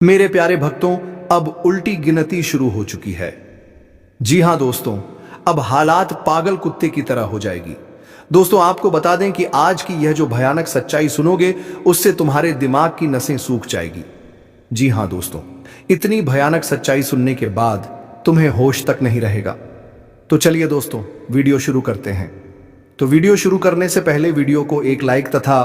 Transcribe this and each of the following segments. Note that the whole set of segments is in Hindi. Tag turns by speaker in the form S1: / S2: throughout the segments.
S1: मेरे प्यारे भक्तों, अब उल्टी गिनती शुरू हो चुकी है। जी हां दोस्तों, अब हालात पागल कुत्ते की तरह हो जाएगी। दोस्तों, आपको बता दें कि आज की यह जो भयानक सच्चाई सुनोगे, उससे तुम्हारे दिमाग की नसें सूख जाएगी। जी हां दोस्तों, इतनी भयानक सच्चाई सुनने के बाद तुम्हें होश तक नहीं रहेगा। तो चलिए दोस्तों, वीडियो शुरू करते हैं। तो वीडियो शुरू करने से पहले वीडियो को एक लाइक तथा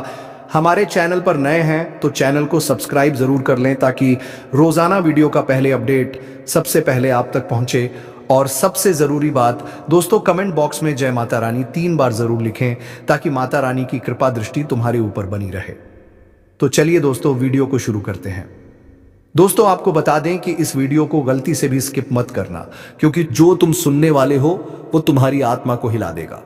S1: हमारे चैनल पर नए हैं तो चैनल को सब्सक्राइब जरूर कर लें, ताकि रोजाना वीडियो का पहले अपडेट सबसे पहले आप तक पहुंचे। और सबसे जरूरी बात दोस्तों, कमेंट बॉक्स में जय माता रानी 3 बार जरूर लिखें, ताकि माता रानी की कृपा दृष्टि तुम्हारे ऊपर बनी रहे। तो चलिए दोस्तों, वीडियो को शुरू करते हैं। दोस्तों, आपको बता दें कि इस वीडियो को गलती से भी स्किप मत करना, क्योंकि जो तुम सुनने वाले हो वो तुम्हारी आत्मा को हिला देगा।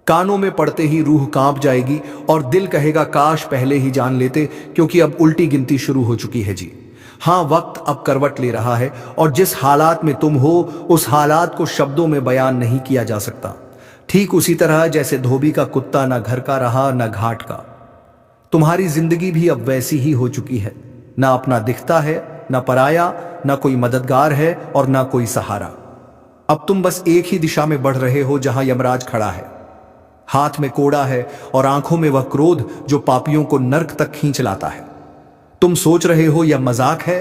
S1: कानों में पड़ते ही रूह कांप जाएगी और दिल कहेगा काश पहले ही जान लेते, क्योंकि अब उल्टी गिनती शुरू हो चुकी है जी। हाँ, वक्त अब करवट ले रहा है और जिस हालात में तुम हो, उस हालात को शब्दों में बयान नहीं किया जा सकता। ठीक उसी तरह जैसे धोबी का कुत्ता न घर का रहा न घाट का, तुम्हारी जिंदगी भी अब वैसी ही हो चुकी है। ना अपना दिखता है, ना पराया, ना कोई मददगार है और ना कोई सहारा। अब तुम बस एक ही दिशा में बढ़ रहे हो जहां यमराज खड़ा है। हाथ में कोड़ा है और आंखों में वह क्रोध जो पापियों को नर्क तक खींच लाता है। तुम सोच रहे हो यह मजाक है?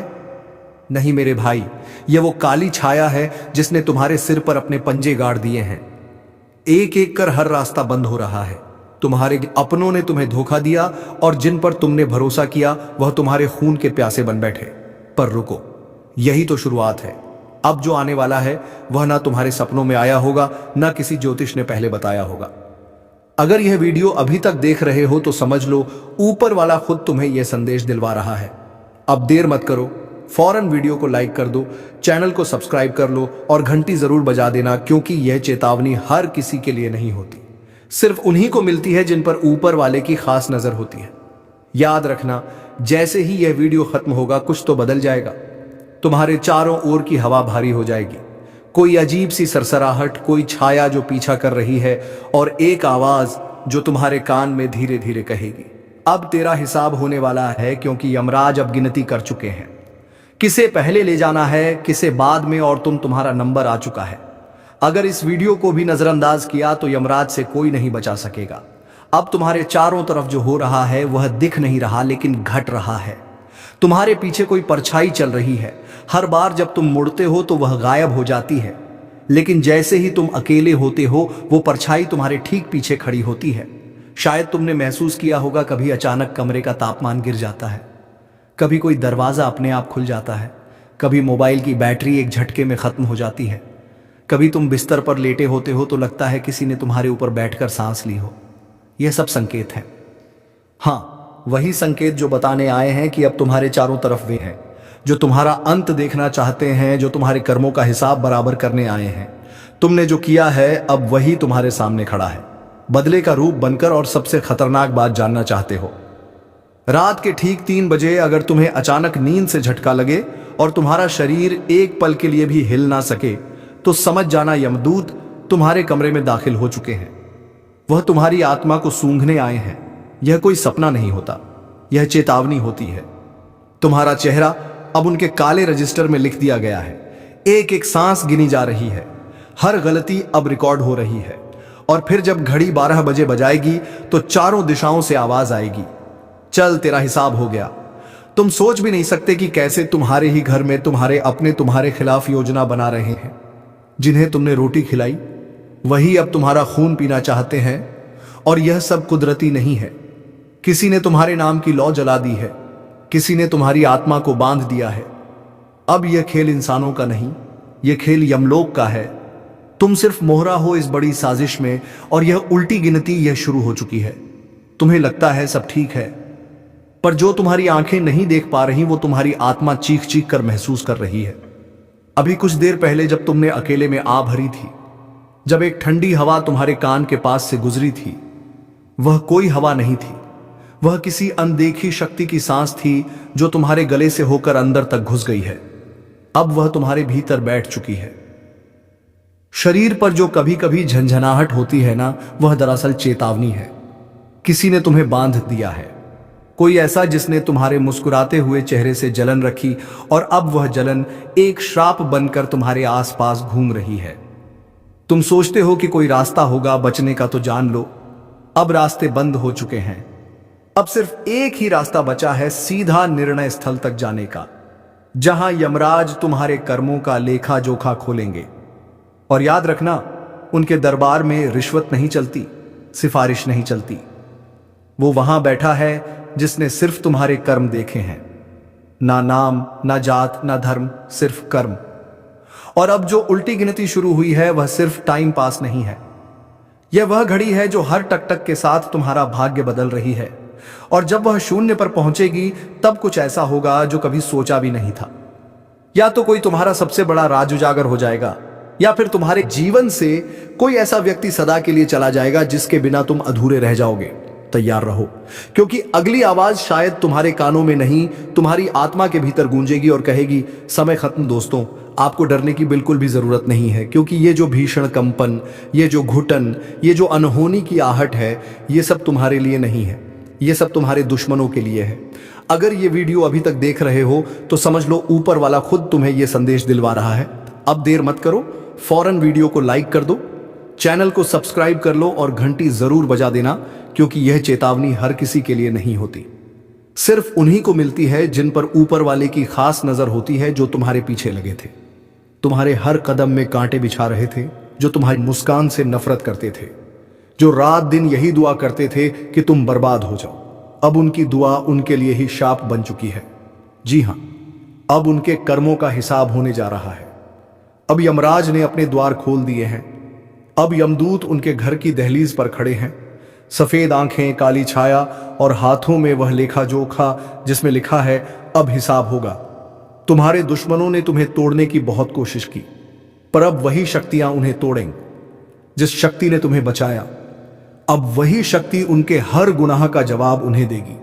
S1: नहीं मेरे भाई, यह वो काली छाया है जिसने तुम्हारे सिर पर अपने पंजे गाड़ दिए हैं। एक एक कर हर रास्ता बंद हो रहा है। तुम्हारे अपनों ने तुम्हें धोखा दिया और जिन पर तुमने भरोसा किया वह तुम्हारे खून के प्यासे बन बैठे। पर रुको, यही तो शुरुआत है। अब जो आने वाला है वह ना तुम्हारे सपनों में आया होगा, ना किसी ज्योतिष ने पहले बताया होगा। अगर यह वीडियो अभी तक देख रहे हो तो समझ लो ऊपर वाला खुद तुम्हें यह संदेश दिलवा रहा है। अब देर मत करो, फौरन वीडियो को लाइक कर दो, चैनल को सब्सक्राइब कर लो और घंटी जरूर बजा देना, क्योंकि यह चेतावनी हर किसी के लिए नहीं होती। सिर्फ उन्हीं को मिलती है जिन पर ऊपर वाले की खास नजर होती है। याद रखना, जैसे ही यह वीडियो खत्म होगा कुछ तो बदल जाएगा। तुम्हारे चारों ओर की हवा भारी हो जाएगी। कोई अजीब सी सरसराहट, कोई छाया जो पीछा कर रही है और एक आवाज जो तुम्हारे कान में धीरे धीरे कहेगी, अब तेरा हिसाब होने वाला है, क्योंकि यमराज अब गिनती कर चुके हैं। किसे पहले ले जाना है, किसे बाद में, और तुम्हारा नंबर आ चुका है। अगर इस वीडियो को भी नजरअंदाज किया तो यमराज से कोई नहीं बचा सकेगा। अब तुम्हारे चारों तरफ जो हो रहा है वह दिख नहीं रहा, लेकिन घट रहा है। तुम्हारे पीछे कोई परछाई चल रही है। हर बार जब तुम मुड़ते हो तो वह गायब हो जाती है, लेकिन जैसे ही तुम अकेले होते हो वो परछाई तुम्हारे ठीक पीछे खड़ी होती है। शायद तुमने महसूस किया होगा, कभी अचानक कमरे का तापमान गिर जाता है, कभी कोई दरवाजा अपने आप खुल जाता है, कभी मोबाइल की बैटरी एक झटके में खत्म हो जाती है, कभी तुम बिस्तर पर लेटे होते हो तो लगता है किसी ने तुम्हारे ऊपर बैठकर सांस ली हो। यह सब संकेत हैं। हाँ, वही संकेत जो बताने आए हैं कि अब तुम्हारे चारों तरफ वे हैं जो तुम्हारा अंत देखना चाहते हैं, जो तुम्हारे कर्मों का हिसाब बराबर करने आए हैं। तुमने जो किया है अब वही तुम्हारे सामने खड़ा है, बदले का रूप बनकर। और सबसे खतरनाक बात जानना चाहते हो? रात के ठीक 3 बजे अगर तुम्हें अचानक नींद से झटका लगे और तुम्हारा शरीर एक पल के लिए भी हिल ना सके, तो समझ जाना यमदूत तुम्हारे कमरे में दाखिल हो चुके हैं। वह तुम्हारी आत्मा को सूंघने आए हैं। यह कोई सपना नहीं होता, यह चेतावनी होती है। तुम्हारा चेहरा अब उनके काले रजिस्टर में लिख दिया गया है। एक एक सांस गिनी जा रही है, हर गलती अब रिकॉर्ड हो रही है। और फिर जब घड़ी 12 बजे बजाएगी तो चारों दिशाओं से आवाज आएगी, चल तेरा हिसाब हो गया। तुम सोच भी नहीं सकते कि कैसे तुम्हारे ही घर में तुम्हारे अपने तुम्हारे खिलाफ योजना बना रहे हैं। जिन्हें तुमने रोटी खिलाई वही अब तुम्हारा खून पीना चाहते हैं। और यह सब कुदरती नहीं है। किसी ने तुम्हारे नाम की लौ जला दी है, किसी ने तुम्हारी आत्मा को बांध दिया है। अब यह खेल इंसानों का नहीं, यह खेल यमलोक का है। तुम सिर्फ मोहरा हो इस बड़ी साजिश में, और यह उल्टी गिनती यह शुरू हो चुकी है। तुम्हें लगता है सब ठीक है, पर जो तुम्हारी आंखें नहीं देख पा रही वो तुम्हारी आत्मा चीख चीख कर महसूस कर रही है। अभी कुछ देर पहले जब तुमने अकेले में आ भरी थी, जब एक ठंडी हवा तुम्हारे कान के पास से गुजरी थी, वह कोई हवा नहीं थी, वह किसी अनदेखी शक्ति की सांस थी जो तुम्हारे गले से होकर अंदर तक घुस गई है। अब वह तुम्हारे भीतर बैठ चुकी है। शरीर पर जो कभी कभी झंझनाहट होती है ना, वह दरअसल चेतावनी है। किसी ने तुम्हें बांध दिया है। कोई ऐसा जिसने तुम्हारे मुस्कुराते हुए चेहरे से जलन रखी और अब वह जलन एक श्राप बनकर तुम्हारे आसपास घूम रही है। तुम सोचते हो कि कोई रास्ता होगा बचने का, तो जान लो अब रास्ते बंद हो चुके हैं। अब सिर्फ एक ही रास्ता बचा है, सीधा निर्णय स्थल तक जाने का, जहां यमराज तुम्हारे कर्मों का लेखा जोखा खोलेंगे। और याद रखना, उनके दरबार में रिश्वत नहीं चलती, सिफारिश नहीं चलती। वो वहां बैठा है जिसने सिर्फ तुम्हारे कर्म देखे हैं, ना नाम, ना जात, ना धर्म, सिर्फ कर्म। और अब जो उल्टी गिनती शुरू हुई है वह सिर्फ टाइम पास नहीं है, यह वह घड़ी है जो हर टक टक के साथ तुम्हारा भाग्य बदल रही है। और जब वह शून्य पर पहुंचेगी तब कुछ ऐसा होगा जो कभी सोचा भी नहीं था। या तो कोई तुम्हारा सबसे बड़ा राज उजागर हो जाएगा, या फिर तुम्हारे जीवन से कोई ऐसा व्यक्ति सदा के लिए चला जाएगा जिसके बिना तुम अधूरे रह जाओगे। तैयार रहो, क्योंकि अगली आवाज शायद तुम्हारे कानों में नहीं, तुम्हारी आत्मा के भीतर गूंजेगी और कहेगी, समय खत्म दोस्तों, आपको डरने की बिल्कुल भी जरूरत नहीं है। क्योंकि ये जो भीषण कंपन, ये जो घुटन, ये जो अनहोनी की आहट है, ये सब तुम्हारे लिए नहीं है, ये सब तुम्हारे दुश्मनों के लिए है। अगर ये वीडियो अभी तक देख रहे हो तो समझ लो ऊपर वाला खुद तुम्हें ये संदेश दिलवा रहा है। अब देर मत करो, फौरन वीडियो को लाइक कर दो, चैनल को सब्सक्राइब कर लो और घंटी जरूर बजा देना, क्योंकि यह चेतावनी हर किसी के लिए नहीं होती, सिर्फ उन्हीं को मिलती है जिन पर ऊपर वाले की खास नजर होती है, जो तुम्हारे पीछे लगे थे, तुम्हारे हर कदम में कांटे बिछा रहे थे, जो तुम्हारी मुस्कान से नफरत करते थे, जो रात दिन यही दुआ करते थे कि तुम बर्बाद हो जाओ। अब उनकी दुआ उनके लिए ही शाप बन चुकी है। जी हां, अब उनके कर्मों का हिसाब होने जा रहा है। अब यमराज ने अपने द्वार खोल दिए हैं। अब यमदूत उनके घर की दहलीज पर खड़े हैं, सफेद आंखें, काली छाया और हाथों में वह लेखा जोखा जिसमें लिखा है, अब हिसाब होगा। तुम्हारे दुश्मनों ने तुम्हें तोड़ने की बहुत कोशिश की, पर अब वही शक्तियां उन्हें तोड़ेंगी जिस शक्ति ने तुम्हें बचाया। अब वही शक्ति उनके हर गुनाह का जवाब उन्हें देगी।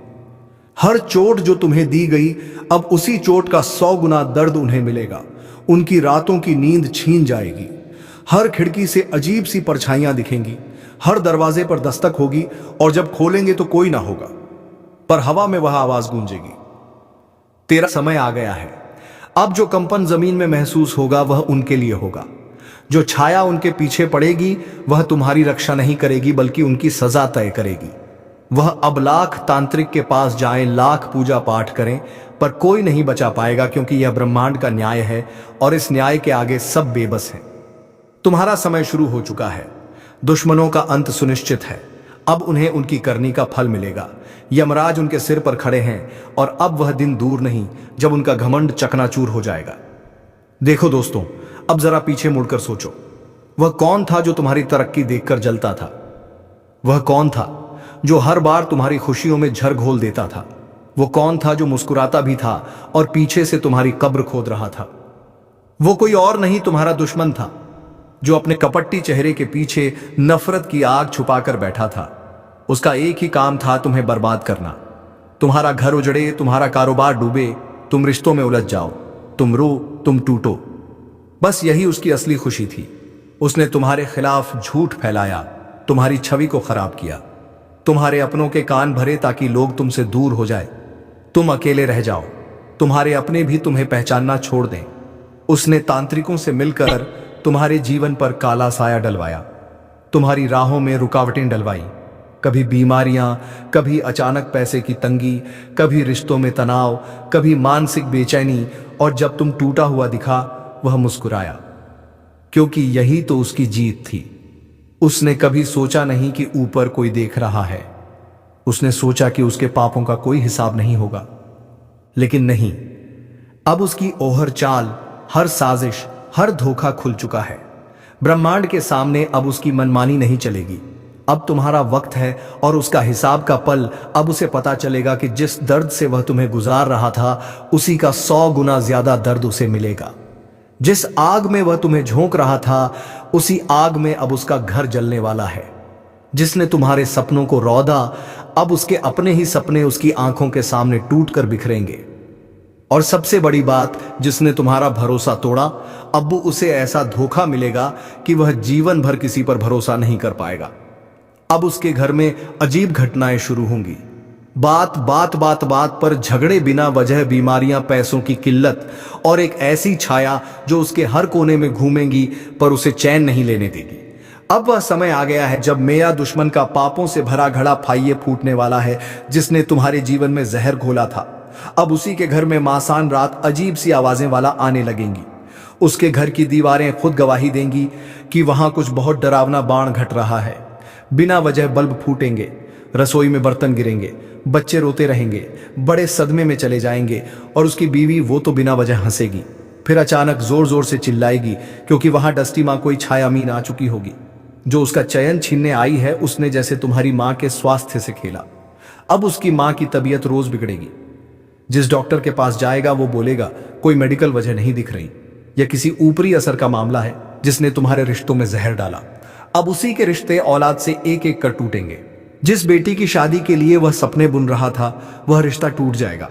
S1: हर चोट जो तुम्हें दी गई, अब उसी चोट का 100 गुना दर्द उन्हें मिलेगा। उनकी रातों की नींद छीन जाएगी। हर खिड़की से अजीब सी परछाइयां दिखेंगी, हर दरवाजे पर दस्तक होगी, और जब खोलेंगे तो कोई ना होगा, पर हवा में वह आवाज गूंजेगी, तेरा समय आ गया है। अब जो कंपन जमीन में महसूस होगा वह उनके लिए होगा। जो छाया उनके पीछे पड़ेगी वह तुम्हारी रक्षा नहीं करेगी, बल्कि उनकी सजा तय करेगी। वह अब लाख तांत्रिक के पास जाएं, लाख पूजा पाठ करें, पर कोई नहीं बचा पाएगा, क्योंकि यह ब्रह्मांड का न्याय है और इस न्याय के आगे सब बेबस हैं। तुम्हारा समय शुरू हो चुका है। दुश्मनों का अंत सुनिश्चित है। अब उन्हें उनकी करनी का फल मिलेगा। यमराज उनके सिर पर खड़े हैं और अब वह दिन दूर नहीं जब उनका घमंड चकनाचूर हो जाएगा। देखो दोस्तों, अब जरा पीछे मुड़कर सोचो, वह कौन था जो तुम्हारी तरक्की देखकर जलता था? वह कौन था जो हर बार तुम्हारी खुशियों में झर घोल देता था? वो कौन था जो मुस्कुराता भी था और पीछे से तुम्हारी कब्र खोद रहा था? वो कोई और नहीं, तुम्हारा दुश्मन था, जो अपने कपट्टी चेहरे के पीछे नफरत की आग छुपाकर बैठा था। उसका एक ही काम था, तुम्हें बर्बाद करना। तुम्हारा घर उजड़े, तुम्हारा कारोबार डूबे, तुम रिश्तों में उलझ जाओ, तुम रो, तुम टूटो। बस यही उसकी असली खुशी थी। उसने तुम्हारे खिलाफ झूठ फैलाया, तुम्हारी छवि को खराब किया, तुम्हारे अपनों के कान भरे ताकि लोग तुमसे दूर हो जाए, तुम अकेले रह जाओ, तुम्हारे अपने भी तुम्हें पहचानना छोड़ दें। उसने तांत्रिकों से मिलकर तुम्हारे जीवन पर काला साया डलवाया, तुम्हारी राहों में रुकावटें डलवाई, कभी बीमारियां, कभी अचानक पैसे की तंगी, कभी रिश्तों में तनाव, कभी मानसिक बेचैनी, और जब तुम टूटा हुआ दिखा वह मुस्कुराया, क्योंकि यही तो उसकी जीत थी। उसने कभी सोचा नहीं कि ऊपर कोई देख रहा है। उसने सोचा कि उसके पापों का कोई हिसाब नहीं होगा, लेकिन नहीं, अब उसकी ओहर चाल, हर साजिश, हर धोखा खुल चुका है। ब्रह्मांड के सामने अब उसकी मनमानी नहीं चलेगी। अब तुम्हारा वक्त है और उसका हिसाब का पल। अब उसे पता चलेगा कि जिस दर्द से वह तुम्हें गुजार रहा था, उसी का 100 गुना ज्यादा दर्द उसे मिलेगा। जिस आग में वह तुम्हें झोंक रहा था, उसी आग में अब उसका घर जलने वाला है। जिसने तुम्हारे सपनों को रौंदा, अब उसके अपने ही सपने उसकी आंखों के सामने टूटकर बिखरेंगे। और सबसे बड़ी बात, जिसने तुम्हारा भरोसा तोड़ा, अब उसे ऐसा धोखा मिलेगा कि वह जीवन भर किसी पर भरोसा नहीं कर पाएगा। अब उसके घर में अजीब घटनाएं शुरू होंगी। बात बात बात बात पर झगड़े, बिना वजह बीमारियां, पैसों की किल्लत और एक ऐसी छाया जो उसके हर कोने में घूमेंगी पर उसे चैन नहीं लेने देगी। अब वह समय आ गया है जब मेरा दुश्मन का पापों से भरा घड़ा फाइये फूटने वाला है, जिसने तुम्हारे जीवन में जहर घोला था। अब उसी के घर में मासान रात अजीब सी आवाजें वाला आने लगेंगी। उसके घर की दीवारें खुद गवाही देंगी कि वहां कुछ बहुत डरावना बाण घट रहा है। बिना वजह बल्ब फूटेंगे, रसोई में बर्तन गिरेंगे, बच्चे रोते रहेंगे, बड़े सदमे में चले जाएंगे और उसकी बीवी वो तो बिना वजह हंसेगी, फिर अचानक जोर जोर से चिल्लाएगी क्योंकि वहां डस्टी माँ कोई छाया मीन आ चुकी होगी। जो उसका चयन छीनने आई है, उसने जैसे तुम्हारी माँ के स्वास्थ्य से खेला। अब उसकी माँ की तबीयत रोज बिगड़ेगी। जिस डॉक्टर के पास जाएगा वो बोलेगा कोई मेडिकल वजह नहीं दिख रही, यह किसी ऊपरी असर का मामला है जिसने तुम्हारे रिश्तों में जहर डाला। अब उसी के रिश्ते औलाद से एक एक कर टूटेंगे। जिस बेटी की शादी के लिए वह सपने बुन रहा था, वह रिश्ता टूट जाएगा।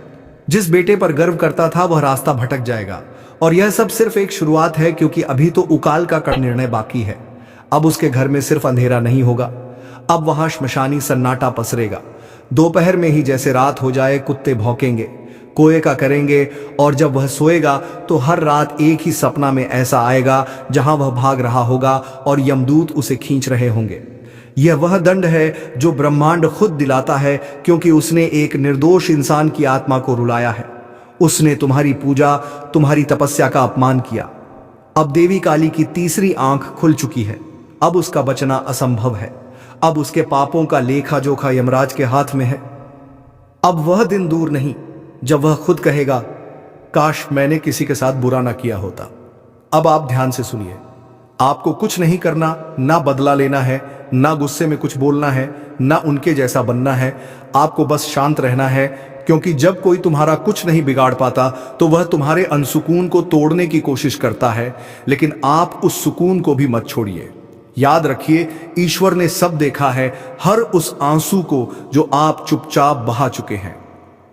S1: जिस बेटे पर गर्व करता था, वह रास्ता भटक जाएगा। और यह सब सिर्फ एक शुरुआत है, क्योंकि अभी तो उकाल का कड़ा निर्णय बाकी है। अब उसके घर में सिर्फ अंधेरा नहीं होगा, अब वहां श्मशानी सन्नाटा पसरेगा। दोपहर में ही जैसे रात हो जाए, कुत्ते भौंकेंगे, कोए का करेंगे, और जब वह सोएगा तो हर रात एक ही सपना में ऐसा आएगा जहां वह भाग रहा होगा और यमदूत उसे खींच रहे होंगे। यह वह दंड है जो ब्रह्मांड खुद दिलाता है, क्योंकि उसने एक निर्दोष इंसान की आत्मा को रुलाया है। उसने तुम्हारी पूजा, तुम्हारी तपस्या का अपमान किया। अब देवी काली की तीसरी आंख खुल चुकी है। अब उसका बचना असंभव है। अब उसके पापों का लेखा जोखा यमराज के हाथ में है। अब वह दिन दूर नहीं जब वह खुद कहेगा, काश मैंने किसी के साथ बुरा ना किया होता। अब आप ध्यान से सुनिए। आपको कुछ नहीं करना, ना बदला लेना है, ना गुस्से में कुछ बोलना है, ना उनके जैसा बनना है। आपको बस शांत रहना है, क्योंकि जब कोई तुम्हारा कुछ नहीं बिगाड़ पाता तो वह तुम्हारे अनसुकून को तोड़ने की कोशिश करता है। लेकिन आप उस सुकून को भी मत छोड़िए। याद रखिए, ईश्वर ने सब देखा है, हर उस आंसू को जो आप चुपचाप बहा चुके हैं,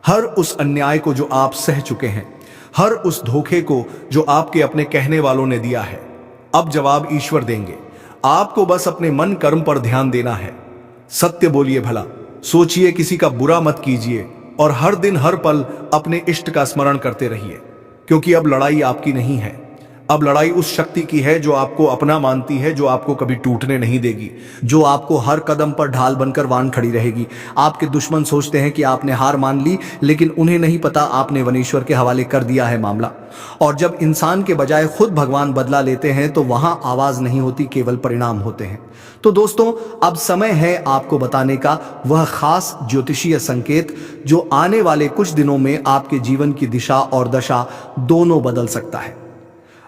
S1: हर उस अन्याय को जो आप सह चुके हैं, हर उस धोखे को जो आपके अपने कहने वालों ने दिया है। अब जवाब ईश्वर देंगे। आपको बस अपने मन कर्म पर ध्यान देना है। सत्य बोलिए भला, सोचिए, किसी का बुरा मत कीजिए, और हर दिन हर पल अपने इष्ट का स्मरण करते रहिए, क्योंकि अब लड़ाई आपकी नहीं है। अब लड़ाई उस शक्ति की है जो आपको अपना मानती है, जो आपको कभी टूटने नहीं देगी, जो आपको हर कदम पर ढाल बनकर वान खड़ी रहेगी। आपके दुश्मन सोचते हैं कि आपने हार मान ली, लेकिन उन्हें नहीं पता आपने वनीश्वर के हवाले कर दिया है मामला। और जब इंसान के बजाय खुद भगवान बदला लेते हैं तो वहां आवाज नहीं होती, केवल परिणाम होते हैं। तो दोस्तों, अब समय है आपको बताने का वह खास ज्योतिषीय संकेत जो आने वाले कुछ दिनों में आपके जीवन की दिशा और दशा दोनों बदल सकता है।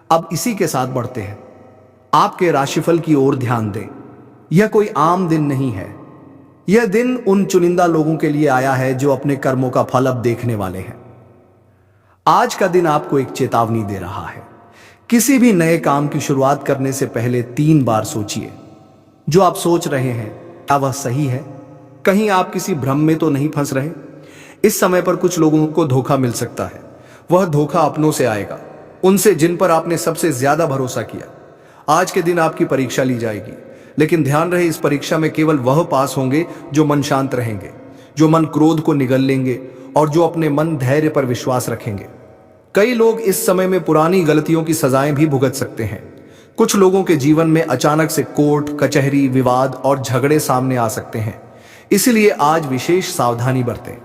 S1: अब इसी के साथ बढ़ते हैं आपके राशिफल की ओर। ध्यान दें, यह कोई आम दिन नहीं है। यह दिन उन चुनिंदा लोगों के लिए आया है जो अपने कर्मों का फल अब देखने वाले हैं। आज का दिन आपको एक चेतावनी दे रहा है। किसी भी नए काम की शुरुआत करने से पहले 3 बार सोचिए। जो आप सोच रहे हैं, क्या वह सही है? कहीं आप किसी भ्रम में तो नहीं फंस रहे? इस समय पर कुछ लोगों को धोखा मिल सकता है। वह धोखा अपनों से आएगा, उनसे जिन पर आपने सबसे ज्यादा भरोसा किया। आज के दिन आपकी परीक्षा ली जाएगी, लेकिन ध्यान रहे, इस परीक्षा में केवल वह पास होंगे जो मन शांत रहेंगे, जो मन क्रोध को निगल लेंगे और जो अपने मन धैर्य पर विश्वास रखेंगे। कई लोग इस समय में पुरानी गलतियों की सजाएं भी भुगत सकते हैं। कुछ लोगों के जीवन में अचानक से कोर्ट कचहरी, विवाद और झगड़े सामने आ सकते हैं। इसलिए आज विशेष सावधानी बरतें।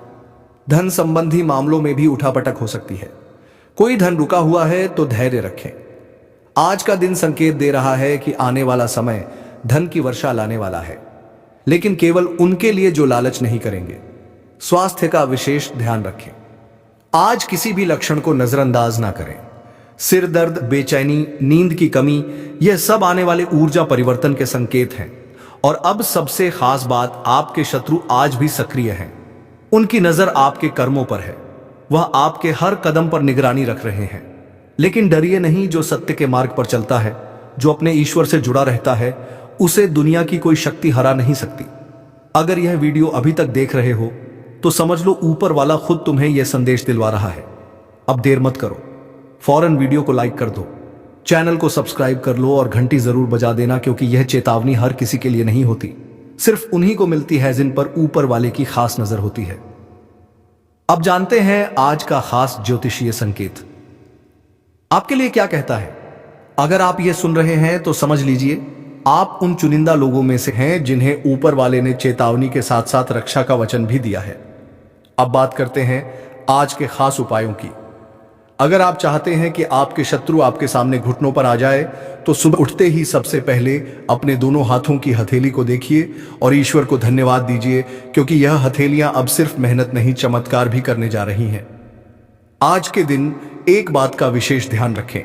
S1: धन संबंधी मामलों में भी उठापटक हो सकती है। कोई धन रुका हुआ है तो धैर्य रखें। आज का दिन संकेत दे रहा है कि आने वाला समय धन की वर्षा लाने वाला है, लेकिन केवल उनके लिए जो लालच नहीं करेंगे। स्वास्थ्य का विशेष ध्यान रखें। आज किसी भी लक्षण को नजरअंदाज ना करें। सिर दर्द, बेचैनी, नींद की कमी, यह सब आने वाले ऊर्जा परिवर्तन के संकेत हैं। और अब सबसे खास बात, आपके शत्रु आज भी सक्रिय हैं। उनकी नजर आपके कर्मों पर है। वह आपके हर कदम पर निगरानी रख रहे हैं। लेकिन डरिए नहीं, जो सत्य के मार्ग पर चलता है, जो अपने ईश्वर से जुड़ा रहता है, उसे दुनिया की कोई शक्ति हरा नहीं सकती। अगर यह वीडियो अभी तक देख रहे हो तो समझ लो ऊपर वाला खुद तुम्हें यह संदेश दिलवा रहा है। अब देर मत करो, फौरन वीडियो को लाइक कर दो, चैनल को सब्सक्राइब कर लो और घंटी जरूर बजा देना, क्योंकि यह चेतावनी हर किसी के लिए नहीं होती। सिर्फ उन्हीं को मिलती है जिन पर ऊपर वाले की खास नजर होती है। अब जानते हैं आज का खास ज्योतिषीय संकेत आपके लिए क्या कहता है। अगर आप ये सुन रहे हैं तो समझ लीजिए आप उन चुनिंदा लोगों में से हैं जिन्हें ऊपर वाले ने चेतावनी के साथ साथ रक्षा का वचन भी दिया है। अब बात करते हैं आज के खास उपायों की। अगर आप चाहते हैं कि आपके शत्रु आपके सामने घुटनों पर आ जाए तो सुबह उठते ही सबसे पहले अपने दोनों हाथों की हथेली को देखिए और ईश्वर को धन्यवाद दीजिए, क्योंकि यह हथेलियां अब सिर्फ मेहनत नहीं चमत्कार भी करने जा रही हैं। आज के दिन एक बात का विशेष ध्यान रखें,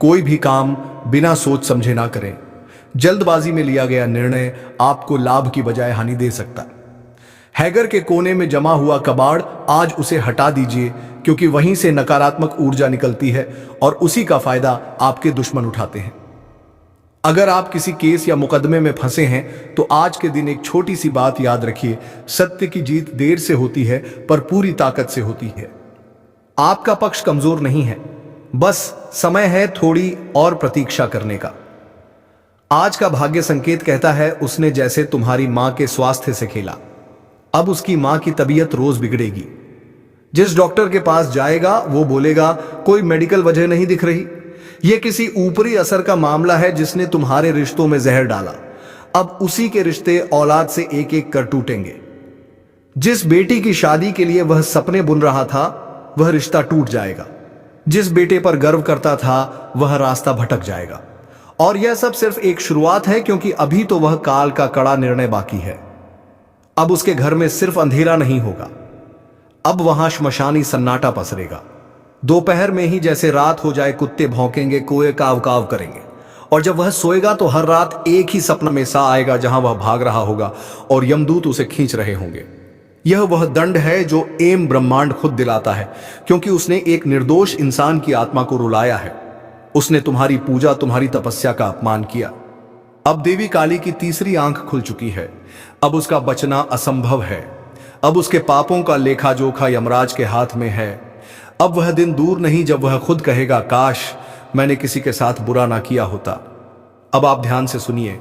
S1: कोई भी काम बिना सोच समझे ना करें। जल्दबाजी में लिया गया निर्णय आपको लाभ की बजाय हानि दे सकता है। हैगर के कोने में जमा हुआ कबाड़ आज उसे हटा दीजिए, क्योंकि वहीं से नकारात्मक ऊर्जा निकलती है और उसी का फायदा आपके दुश्मन उठाते हैं। अगर आप किसी केस या मुकदमे में फंसे हैं तो आज के दिन एक छोटी सी बात याद रखिए, सत्य की जीत देर से होती है पर पूरी ताकत से होती है। आपका पक्ष कमजोर नहीं है, बस समय है थोड़ी और प्रतीक्षा करने का। आज का भाग्य संकेत कहता है उसने जैसे तुम्हारी मां के स्वास्थ्य से खेला, अब उसकी मां की तबीयत रोज बिगड़ेगी। जिस डॉक्टर के पास जाएगा वो बोलेगा कोई मेडिकल वजह नहीं दिख रही, यह किसी ऊपरी असर का मामला है जिसने तुम्हारे रिश्तों में जहर डाला। अब उसी के रिश्ते औलाद से एक एक कर टूटेंगे। जिस बेटी की शादी के लिए वह सपने बुन रहा था वह रिश्ता टूट जाएगा। जिस बेटे पर गर्व करता था वह रास्ता भटक जाएगा। और यह सब सिर्फ एक शुरुआत है, क्योंकि अभी तो वह काल का कड़ा निर्णय बाकी है। अब उसके घर में सिर्फ अंधेरा नहीं होगा, अब वहां श्मशानी सन्नाटा पसरेगा। दोपहर में ही जैसे रात हो जाए कुत्ते भौंकेंगे, कोए काव काव करेंगे, और जब वह सोएगा तो हर रात एक ही सपना में सा आएगा जहां वह भाग रहा होगा और यमदूत उसे खींच रहे होंगे। यह वह दंड है जो एम ब्रह्मांड खुद दिलाता है, क्योंकि उसने एक निर्दोष इंसान की आत्मा को रुलाया है। उसने तुम्हारी पूजा, तुम्हारी तपस्या का अपमान किया। अब देवी काली की तीसरी आंख खुल चुकी है, अब उसका बचना असंभव है। अब उसके पापों का लेखा जोखा यमराज के हाथ में है। अब वह दिन दूर नहीं जब वह खुद कहेगा काश मैंने किसी के साथ बुरा ना किया होता। अब आप ध्यान से सुनिए,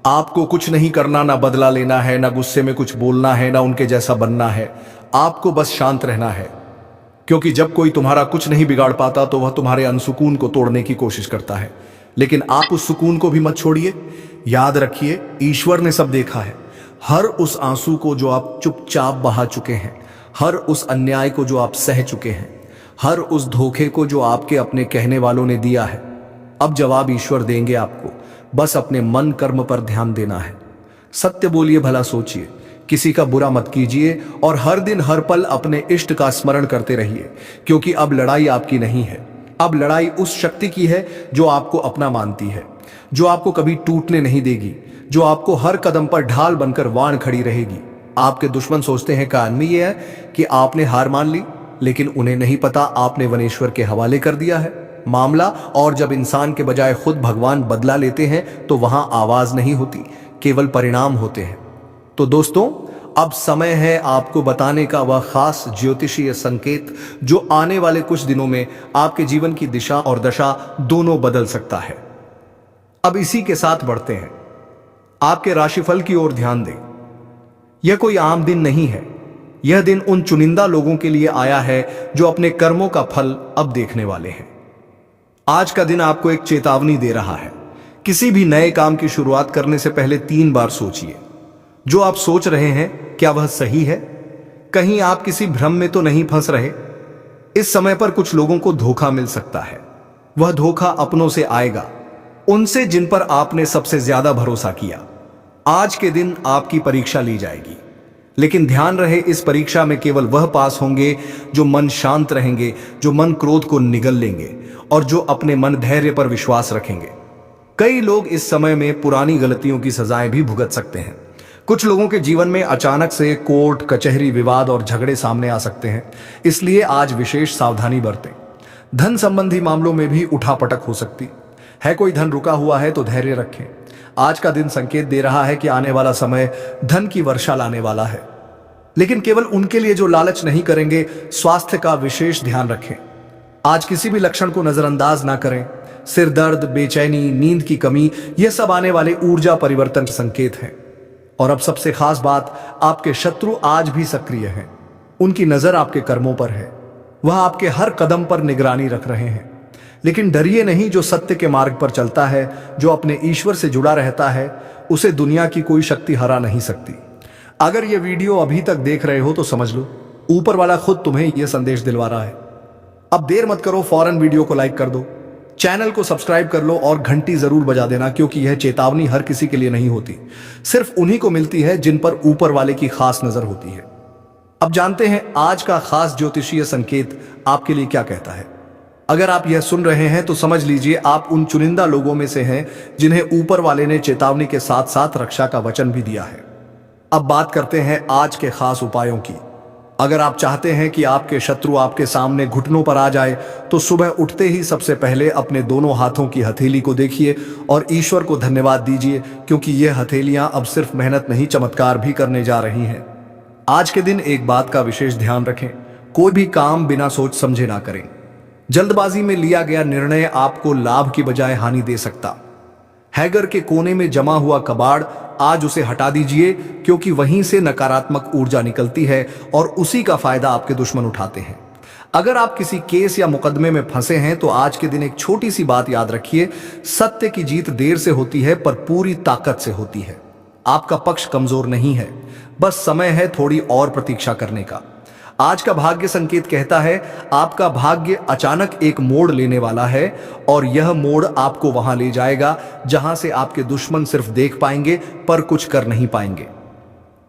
S1: आपको कुछ नहीं करना, ना बदला लेना है, ना गुस्से में कुछ बोलना है, ना उनके जैसा बनना है। आपको बस शांत रहना है, क्योंकि जब कोई तुम्हारा कुछ नहीं बिगाड़ पाता तो वह तुम्हारे अनसुकून को तोड़ने की कोशिश करता है। लेकिन आप उस सुकून को भी मत छोड़िए। याद रखिए ईश्वर ने सब देखा है। हर उस आंसू को जो आप चुपचाप बहा चुके हैं, हर उस अन्याय को जो आप सह चुके हैं, हर उस धोखे को जो आपके अपने कहने वालों ने दिया है, अब जवाब ईश्वर देंगे आपको। बस अपने मन कर्म पर ध्यान देना है। सत्य बोलिए, भला सोचिए, किसी का बुरा मत कीजिए और हर दिन हर पल अपने इष्ट का स्मरण करते रहिए, क्योंकि अब लड़ाई आपकी नहीं है। अब लड़ाई उस शक्ति की है जो आपको अपना मानती है, जो आपको कभी टूटने नहीं देगी, जो आपको हर कदम पर ढाल बनकर वाण खड़ी रहेगी। आपके दुश्मन सोचते हैं कहानी ये है कि आपने हार मान ली, लेकिन उन्हें नहीं पता आपने वनेश्वर के हवाले कर दिया है मामला। और जब इंसान के बजाय खुद भगवान बदला लेते हैं तो वहां आवाज नहीं होती, केवल परिणाम होते हैं। तो दोस्तों, अब समय है आपको बताने का वह खास ज्योतिषीय संकेत जो आने वाले कुछ दिनों में आपके जीवन की दिशा और दशा दोनों बदल सकता है। अब इसी के साथ बढ़ते हैं आपके राशिफल की ओर। ध्यान दें, यह कोई आम दिन नहीं है। यह दिन उन चुनिंदा लोगों के लिए आया है जो अपने कर्मों का फल अब देखने वाले हैं। आज का दिन आपको एक चेतावनी दे रहा है। किसी भी नए काम की शुरुआत करने से पहले 3 बार सोचिए, जो आप सोच रहे हैं क्या वह सही है? कहीं आप किसी भ्रम में तो नहीं फंस रहे? इस समय पर कुछ लोगों को धोखा मिल सकता है। वह धोखा अपनों से आएगा, उनसे जिन पर आपने सबसे ज्यादा भरोसा किया। आज के दिन आपकी परीक्षा ली जाएगी, लेकिन ध्यान रहे इस परीक्षा में केवल वह पास होंगे जो मन शांत रहेंगे, जो मन क्रोध को निगल लेंगे और जो अपने मन धैर्य पर विश्वास रखेंगे। कई लोग इस समय में पुरानी गलतियों की सजाएं भी भुगत सकते हैं। कुछ लोगों के जीवन में अचानक से कोर्ट कचहरी विवाद और झगड़े सामने आ सकते हैं, इसलिए आज विशेष सावधानी बरतें। धन संबंधी मामलों में भी उठापटक हो सकती है। कोई धन रुका हुआ है तो धैर्य रखें। आज का दिन संकेत दे रहा है कि आने वाला समय धन की वर्षा लाने वाला है, लेकिन केवल उनके लिए जो लालच नहीं करेंगे। स्वास्थ्य का विशेष ध्यान रखें। आज किसी भी लक्षण को नजरअंदाज ना करें। सिर दर्द, बेचैनी, नींद की कमी, यह सब आने वाले ऊर्जा परिवर्तन के संकेत हैं। और अब सबसे खास बात, आपके शत्रु आज भी सक्रिय हैं। उनकी नजर आपके कर्मों पर है, वह आपके हर कदम पर निगरानी रख रहे हैं। लेकिन डरिए नहीं, जो सत्य के मार्ग पर चलता है, जो अपने ईश्वर से जुड़ा रहता है, उसे दुनिया की कोई शक्ति हरा नहीं सकती। अगर यह वीडियो अभी तक देख रहे हो तो समझ लो ऊपर वाला खुद तुम्हें यह संदेश दिलवा रहा है। अब देर मत करो, फौरन वीडियो को लाइक कर दो, चैनल को सब्सक्राइब कर लो और घंटी जरूर बजा देना, क्योंकि यह चेतावनी हर किसी के लिए नहीं होती, सिर्फ उन्हीं को मिलती है जिन पर ऊपर वाले की खास नजर होती है। अब जानते हैं आज का खास ज्योतिषीय संकेत आपके लिए क्या कहता है। अगर आप यह सुन रहे हैं तो समझ लीजिए आप उन चुनिंदा लोगों में से हैं जिन्हें ऊपर वाले ने चेतावनी के साथ साथ रक्षा का वचन भी दिया है। अब बात करते हैं आज के खास उपायों की। अगर आप चाहते हैं कि आपके शत्रु आपके सामने घुटनों पर आ जाए तो सुबह उठते ही सबसे पहले अपने दोनों हाथों की हथेली को देखिए और ईश्वर को धन्यवाद दीजिए, क्योंकि ये हथेलियां अब सिर्फ मेहनत नहीं चमत्कार भी करने जा रही हैं। आज के दिन एक बात का विशेष ध्यान रखें, कोई भी काम बिना सोच समझे ना करें। जल्दबाजी में लिया गया निर्णय आपको लाभ की बजाय हानि दे सकता है। घर के कोने में जमा हुआ कबाड़ आज उसे हटा दीजिए, क्योंकि वहीं से नकारात्मक ऊर्जा निकलती है और उसी का फायदा आपके दुश्मन उठाते हैं। अगर आप किसी केस या मुकदमे में फंसे हैं तो आज के दिन एक छोटी सी बात याद रखिए, सत्य की जीत देर से होती है पर पूरी ताकत से होती है। आपका पक्ष कमजोर नहीं है, बस समय है थोड़ी और प्रतीक्षा करने का। आज का भाग्य संकेत कहता है आपका भाग्य अचानक एक मोड़ लेने वाला है और यह मोड़ आपको वहां ले जाएगा जहां से आपके दुश्मन सिर्फ देख पाएंगे पर कुछ कर नहीं पाएंगे।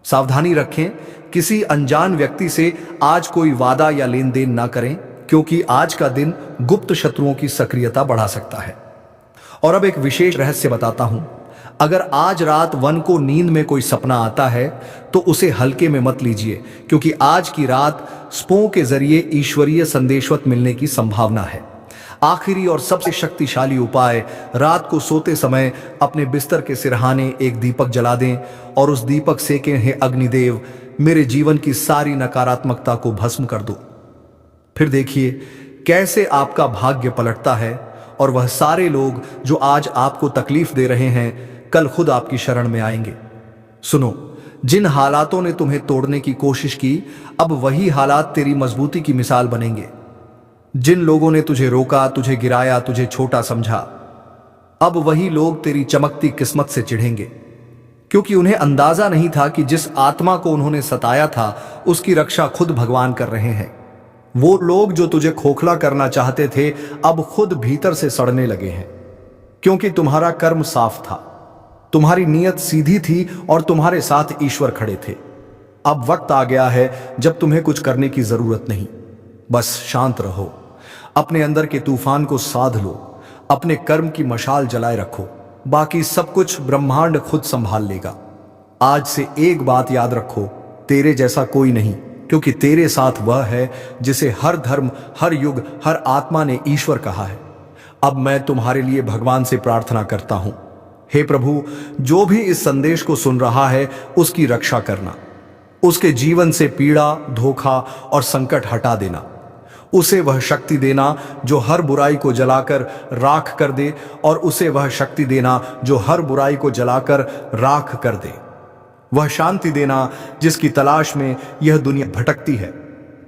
S1: सावधानी रखें, किसी अनजान व्यक्ति से आज कोई वादा या लेन देन ना करें, क्योंकि आज का दिन गुप्त शत्रुओं की सक्रियता बढ़ा सकता है। और अब एक विशेष रहस्य बताता हूं, अगर आज रात वन को नींद में कोई सपना आता है तो उसे हल्के में मत लीजिए, क्योंकि आज की रात स्पों के जरिए ईश्वरीय संदेशवत मिलने की संभावना है। आखिरी और सबसे शक्तिशाली उपाय, रात को सोते समय अपने बिस्तर के सिरहाने एक दीपक जला दें और उस दीपक से कहें, अग्निदेव मेरे जीवन की सारी नकारात्मकता को भस्म कर दो। फिर देखिए कैसे आपका भाग्य पलटता है और वह सारे लोग जो आज आपको तकलीफ दे रहे हैं कल खुद आपकी शरण में आएंगे। सुनो, जिन हालातों ने तुम्हें तोड़ने की कोशिश की, अब वही हालात तेरी मजबूती की मिसाल बनेंगे। जिन लोगों ने तुझे रोका, तुझे गिराया, तुझे छोटा समझा, अब वही लोग तेरी चमकती किस्मत से चिढ़ेंगे, क्योंकि उन्हें अंदाजा नहीं था कि जिस आत्मा को उन्होंने सताया था उसकी रक्षा खुद भगवान कर रहे हैं। वो लोग जो तुझे खोखला करना चाहते थे अब खुद भीतर से सड़ने लगे हैं, क्योंकि तुम्हारा कर्म साफ था, तुम्हारी नीयत सीधी थी और तुम्हारे साथ ईश्वर खड़े थे। अब वक्त आ गया है जब तुम्हें कुछ करने की जरूरत नहीं, बस शांत रहो, अपने अंदर के तूफान को साध लो, अपने कर्म की मशाल जलाए रखो, बाकी सब कुछ ब्रह्मांड खुद संभाल लेगा। आज से एक बात याद रखो, तेरे जैसा कोई नहीं, क्योंकि तेरे साथ वह है जिसे हर धर्म, हर युग, हर आत्मा ने ईश्वर कहा है। अब मैं तुम्हारे लिए भगवान से प्रार्थना करता हूं, हे प्रभु, जो भी इस संदेश को सुन रहा है उसकी रक्षा करना, उसके जीवन से पीड़ा, धोखा और संकट हटा देना, उसे वह शक्ति देना जो हर बुराई को जलाकर राख कर दे, और उसे वह शक्ति देना जो हर बुराई को जलाकर राख कर दे, वह शांति देना जिसकी तलाश में यह दुनिया भटकती है।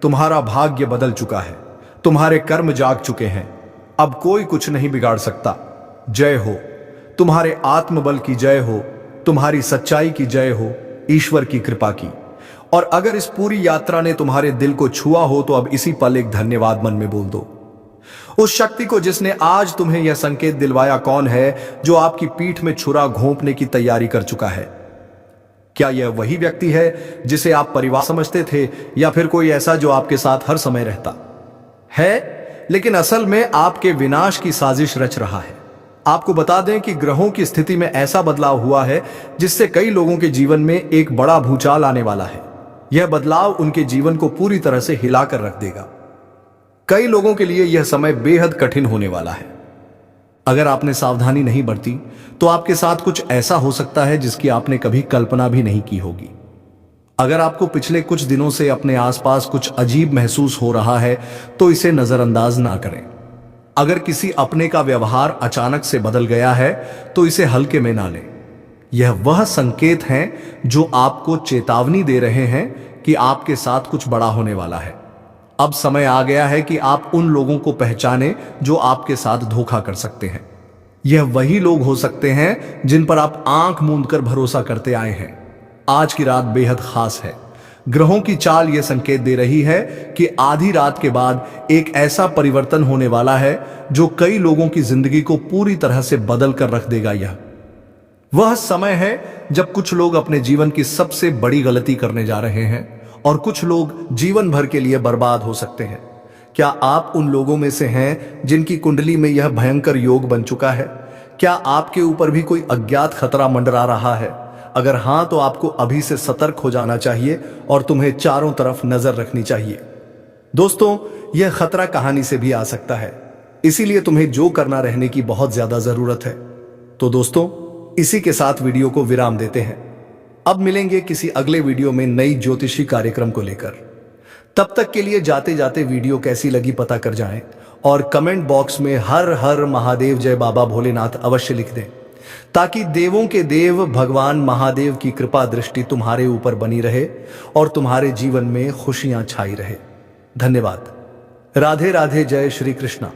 S1: तुम्हारा भाग्य बदल चुका है, तुम्हारे कर्म जाग चुके हैं, अब कोई कुछ नहीं बिगाड़ सकता। जय हो, तुम्हारे आत्मबल की जय हो, तुम्हारी सच्चाई की जय हो, ईश्वर की कृपा की। और अगर इस पूरी यात्रा ने तुम्हारे दिल को छुआ हो तो अब इसी पल एक धन्यवाद मन में बोल दो उस शक्ति को जिसने आज तुम्हें यह संकेत दिलवाया। कौन है जो आपकी पीठ में छुरा घोंपने की तैयारी कर चुका है? क्या यह वही व्यक्ति है जिसे आप परिवार समझते थे, या फिर कोई ऐसा जो आपके साथ हर समय रहता है लेकिन असल में आपके विनाश की साजिश रच रहा है? आपको बता दें कि ग्रहों की स्थिति में ऐसा बदलाव हुआ है जिससे कई लोगों के जीवन में एक बड़ा भूचाल आने वाला है। यह बदलाव उनके जीवन को पूरी तरह से हिलाकर रख देगा। कई लोगों के लिए यह समय बेहद कठिन होने वाला है। अगर आपने सावधानी नहीं बरती तो आपके साथ कुछ ऐसा हो सकता है जिसकी आपने कभी कल्पना भी नहीं की होगी। अगर आपको पिछले कुछ दिनों से अपने आसपास कुछ अजीब महसूस हो रहा है तो इसे नजरअंदाज ना करें। अगर किसी अपने का व्यवहार अचानक से बदल गया है तो इसे हल्के में ना लें। यह वह संकेत हैं जो आपको चेतावनी दे रहे हैं कि आपके साथ कुछ बड़ा होने वाला है। अब समय आ गया है कि आप उन लोगों को पहचाने जो आपके साथ धोखा कर सकते हैं। यह वही लोग हो सकते हैं जिन पर आप आंख मूंद कर भरोसा करते आए हैं। आज की रात बेहद खास है। ग्रहों की चाल यह संकेत दे रही है कि आधी रात के बाद एक ऐसा परिवर्तन होने वाला है जो कई लोगों की जिंदगी को पूरी तरह से बदल कर रख देगा। यह वह समय है जब कुछ लोग अपने जीवन की सबसे बड़ी गलती करने जा रहे हैं और कुछ लोग जीवन भर के लिए बर्बाद हो सकते हैं। क्या आप उन लोगों में से हैं जिनकी कुंडली में यह भयंकर योग बन चुका है? क्या आपके ऊपर भी कोई अज्ञात खतरा मंडरा रहा है? अगर हां, तो आपको अभी से सतर्क हो जाना चाहिए और तुम्हें चारों तरफ नजर रखनी चाहिए। दोस्तों, यह खतरा कहानी से भी आ सकता है, इसीलिए तुम्हें जो करना रहने की बहुत ज्यादा जरूरत है। तो दोस्तों, इसी के साथ वीडियो को विराम देते हैं। अब मिलेंगे किसी अगले वीडियो में नई ज्योतिषी कार्यक्रम को लेकर। तब तक के लिए जाते जाते वीडियो कैसी लगी पता कर जाएं और कमेंट बॉक्स में हर हर महादेव जय बाबा भोलेनाथ अवश्य लिख दें, ताकि देवों के देव भगवान महादेव की कृपा दृष्टि तुम्हारे ऊपर बनी रहे और तुम्हारे जीवन में खुशियां छाई रहे। धन्यवाद। राधे राधे। जय श्री कृष्णा।